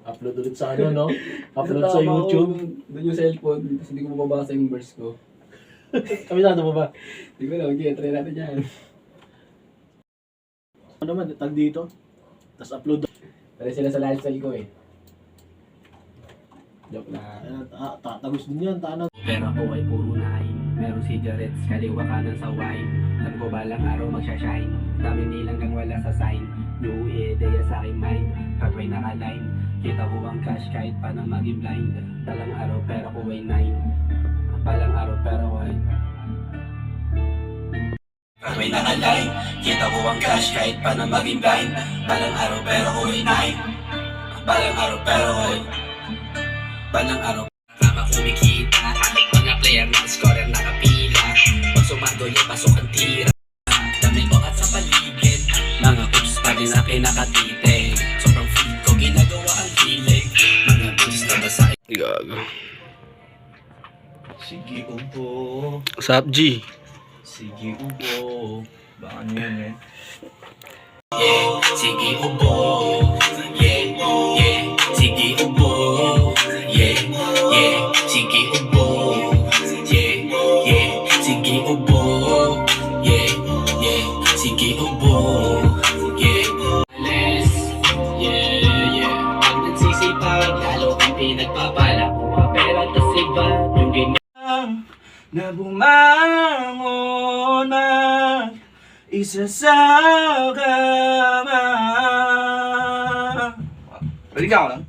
Upload ulit sa ano, no? Upload sa YouTube. Doon yung cellphone, tapos hindi ko mababasa yung verse ko. Kabisado mo ba? Hindi ko alam, okay, try natin yan. Ano naman, tag dito. Tapos upload. Try sila sa lifestyle ko eh. Joke lang. Tatagos din yan, tanag. Pero ako ay puro nine. Meron cigarettes, kaliwa kanan sa wine. Alam ko balang araw magsashine. Dami nilang gang wala sa sign. New ideya sa aking mind. Katway naka-line. Kita ko ang cash kahit pa na maging blind. Balang araw pero ko ay nine. Balang araw pero ko ay katway naka-line. Kita ko ang cash kahit pa na maging blind. Balang araw pero ko ay nine. Balang araw pero ko ay balang araw tama kumikita. Ating mga player na scorer nakapila. Pag sumando yung pasok ang tira. Dami ko at sa paligid. Mga coops pa rin sa pinakatitig. Sobrang feed ko ginagawa ang hilig. Mga bitches na ba sa gago. Sige ubo. What's G? Sige ubo. Baka ano yan eh. Yeah, sige ubo. Yeah, yeah, sige ubo. Yeah, yeah, sige ubo. Yeah, yeah, sige ubo. Yeah, yeah, sige ubo. Yeah, less. Yeah, yeah. Pag nagsisipag, lalo kang pinagpapala. Pumapera tas iba. Yung game Na bumangon na isa sa kama. Balik ako lang.